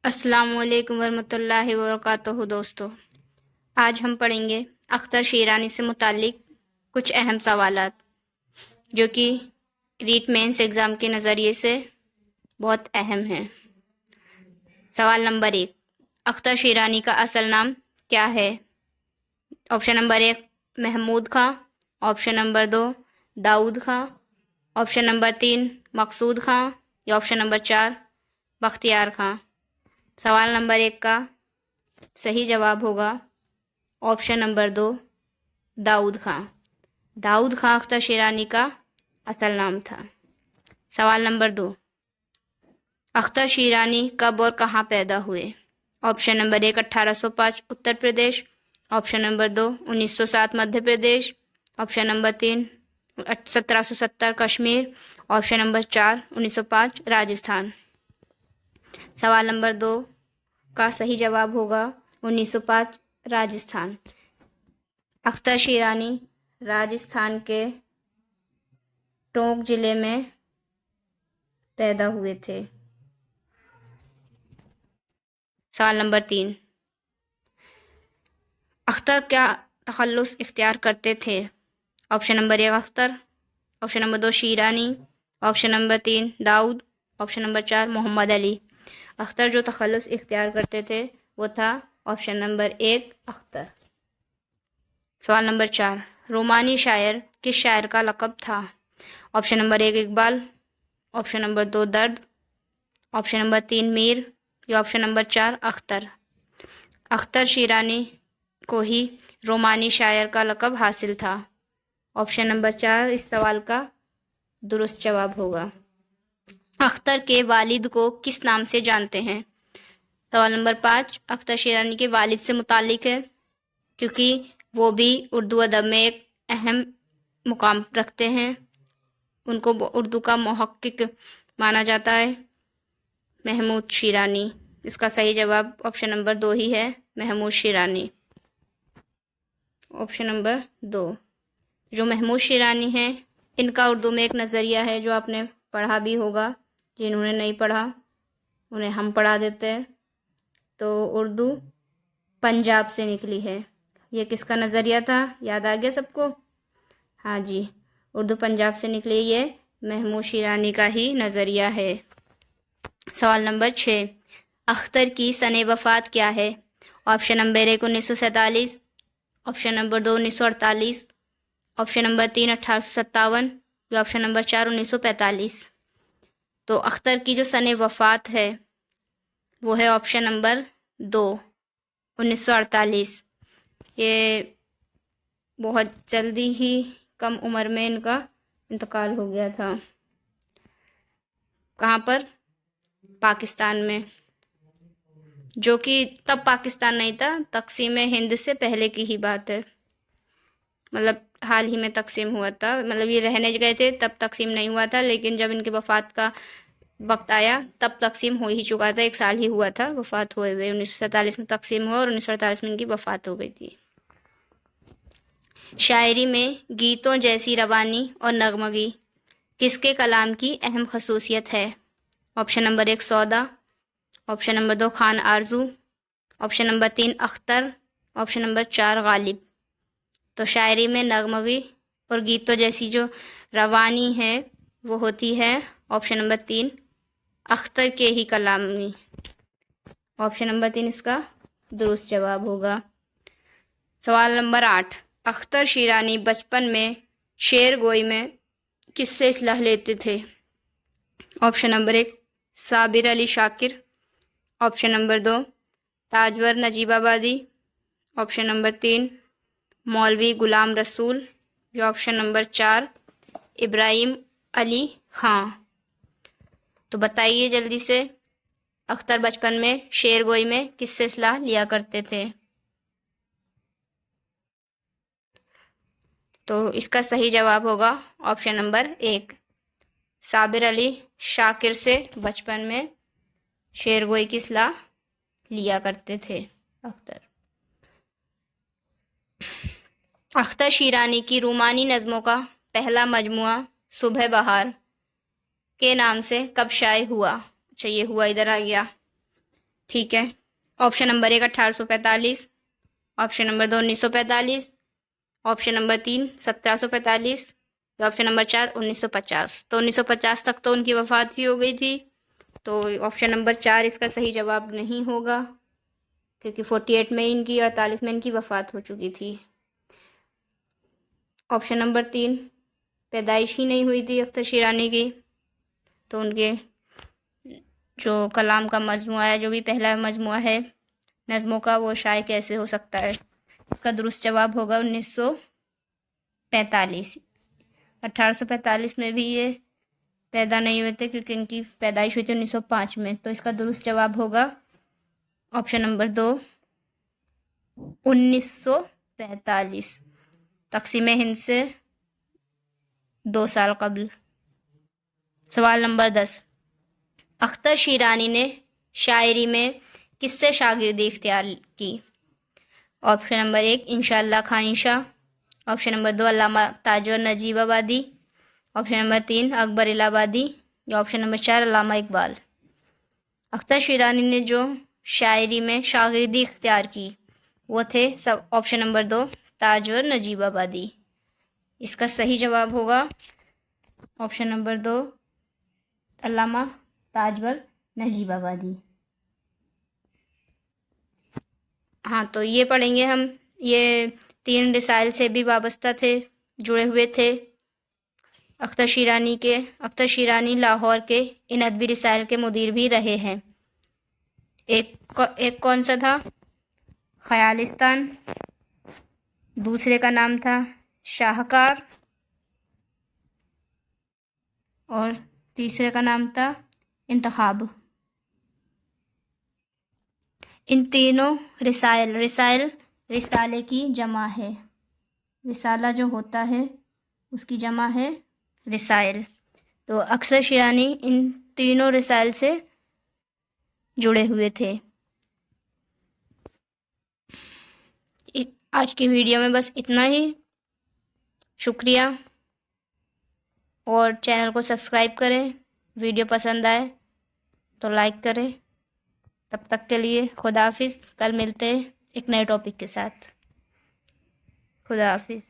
अस्सलामुअलैकुम वरहमतुल्लाहि वबरकातुहू। दोस्तों, आज हम पढ़ेंगे अख्तर शीरानी से मुतालिक कुछ अहम सवालात जो कि रीट मेंस एग्ज़ाम के नज़रिए से बहुत अहम हैं। सवाल नंबर 1, अख्तर शीरानी का असल नाम क्या है? ऑप्शन नंबर 1 महमूद खां, ऑप्शन नंबर 2 दाऊद खां, ऑप्शन नंबर 3 मकसूद खां या ऑप्शन नंबर 4 बख्तियार खां। सवाल नंबर 1 का सही जवाब होगा ऑप्शन नंबर 2 दाऊद खां। दाऊद खां अख्तर शीरानी का असल नाम था। सवाल नंबर 2, अख्तर शीरानी कब और कहाँ पैदा हुए? Option number 1 1805 Uttar Pradesh, option number 2 1907 Madhya Pradesh, option number 3 1770 Kashmir, option number 4 1905 Rajasthan. सवाल नंबर 2 का सही जवाब होगा 1905 राजस्थान। अख्तर शीरानी राजस्थान के टोंक जिले में पैदा हुए थे। सवाल नंबर 3, अख्तर क्या तखल्लुस इख्तियार करते थे? Option number 1 Akhtar, option number 2 Shirani, option number 3 Daud, option number 4 Mohammad Ali. Akhtar जो तखल्लुस इख्तियार करते थे वो था ऑप्शन नंबर 1 अख्तर। सवाल नंबर 4, रोमानी शायर किस शायर का लक़ब था? Option number 1 Iqbal, option number 2 दर्द, ऑप्शन नंबर 3 मीर या ऑप्शन नंबर 4 अख्तर। अख्तर शीरानी को ही रोमानी शायर का लक़ब हासिल था। ऑप्शन नंबर 4 इस सवाल का दुरुस्त जवाब होगा। अख्तर के वालिद को किस नाम से जानते हैं? सवाल नंबर 5, अख्तर शीरानी के वालिद से मुतालिक है क्योंकि वो भी उर्दू अदब में एक अहम मुकाम रखते हैं। उनको उर्दू का मुहक्किक माना जाता है, महमूद शीरानी। इसका सही जवाब ऑप्शन नंबर 2 ही है, महमूद शीरानी। Option number 2। जो महमूद शीरानी हैं इनका उर्दू में एक नज़रिया है जो आपने पढ़ा भी होगा। जिन्होंने नहीं पढ़ा उन्हें हम पढ़ा देते हैं। तो उर्दू पंजाब से निकली है। ये किसका नज़रिया था, याद आ गया सबको? हाँ जी, उर्दू पंजाब से निकली, ये महमूद शीरानी का ही नज़रिया है। सवाल नंबर 6, अख्तर की सने वफ़ात क्या है? Option number 1 1947, option number 2 1948, option number 3 1857 या ऑप्शन नंबर 4 1945। तो अख्तर की जो सने वफ़ात है वो है ऑप्शन नंबर 2 1948। ये बहुत जल्दी ही कम उम्र में इनका इंतकाल हो गया था। कहाँ पर? पाकिस्तान में, जो कि तब पाकिस्तान नहीं था, तकसीम हिंद से पहले की ही बात है। मतलब हाल ही में तकसीम हुआ था, मतलब ये रहने गए थे तब तकसीम नहीं हुआ था, लेकिन जब इनकी वफ़ात का वक्त आया तब तकसीम हो ही चुका था। 1 साल ही हुआ था वफ़ात हुए हुए। 1947 में तकसीम हुआ और 1948 में इनकी वफ़ात हो गई थी। शायरी में गीतों जैसी रवानी और नगमगी किसके कलाम की अहम खसूसियत है? ऑप्शन नंबर 1 सौदा, ऑप्शन नंबर 2 खान आरजू, option number 3 Akhtar, option number 4 Ghalib. तो शायरी में नगमगी और गीतों जैसी जो रवानी है वो होती है ऑप्शन नंबर 3 अख्तर के ही कलाम में। ऑप्शन नंबर 3 इसका दुरुस्त जवाब होगा। सवाल नंबर 8, अख्तर शीरानी बचपन में शेर गोई में किससे इस्लाह लेते थे? Option number 1 Sabir Ali Shakir, option number 2 ताजवर नजीबाबादी, option number 3 मौलवी गुलाम रसूल या ऑप्शन नंबर 4 इब्राहिम अली खां। तो बताइए जल्दी से, अख्तर बचपन में शेर गोई में किससे सलाह लिया करते थे? तो इसका सही जवाब होगा ऑप्शन नंबर 1 साबिर अली शाकिर से बचपन में शेर गोई की सलाह लिया करते थे अख्तर। अख्तर शीरानी की रूमानी नज़मों का पहला मजमुआ सुबह बहार के नाम से कब शाये हुआ? अच्छा, ये हुआ इधर आ गया। ठीक है। Option number 1 1845, option number 2 1945, option number 3 1745, option number 4 1950। तो 1950 तक तो उनकी वफात ही हो गई थी, तो ऑप्शन नंबर 4 इसका सही जवाब नहीं होगा, क्योंकि 48 में इनकी 48 में इनकी वफात हो चुकी थी। ऑप्शन नंबर 3 पैदाइश ही नहीं हुई थी अख्तर शीरानी की, तो उनके जो कलाम का मजमुआ है, जो भी पहला मजमुआ है नज़्मों का, वो शाये कैसे हो सकता है। इसका दुरुस्त जवाब होगा 1945। 1845 में भी ये पैदा नहीं हुए थे, क्योंकि इनकी पैदाइश हुई थी 1905 में। तो इसका दुरुस्त जवाब होगा ऑप्शन नंबर 2 1945, तक़सीम हिंद से 2 साल कबल। सवाल नंबर 10, अख्तर शीरानी ने शायरी में किससे शागिर्दी इख्तियार की। ऑप्शन नंबर 1 इंशाअल्लाह खान शाह, ऑप्शन नंबर 2 अल्लामा ताजवर नजीब आबादी, ऑप्शन नंबर 3 अकबर इलाहाबादी, या ऑप्शन नंबर 4 अल्लामा इकबाल। अख्तर शीरानी ने जो शायरी में शागिर्दी इख्तियार की वो थे सब ऑप्शन नंबर 2 ताजवर नजीब आबादी। इसका सही जवाब होगा ऑप्शन नंबर 2 अल्लामा ताजवर नजीब आबादी। हाँ, तो ये पढ़ेंगे हम। ये 3 रिसाइल से भी वाबस्ता थे, जुड़े हुए थे अख्तर शीरानी के। अख्तर शीरानी लाहौर के इन अदबी रिसाइल के मुदीर भी रहे हैं। एक कौन सा था, ख्यालिस्तान, दूसरे का नाम था शाहकार, और तीसरे का नाम था इंतखाब। इन तीनों रिसाले की जमा है। रिसाला जो होता है उसकी जमा है रिसाइल। तो अख्तर शीरानी इन तीनों रिसाइल से जुड़े हुए थे। आज की वीडियो में बस इतना ही। शुक्रिया, और चैनल को सब्सक्राइब करें। वीडियो पसंद आए तो लाइक करें। तब तक के लिए खुदा हाफिज़। कल मिलते हैं एक नए टॉपिक के साथ। खुदा हाफिज़।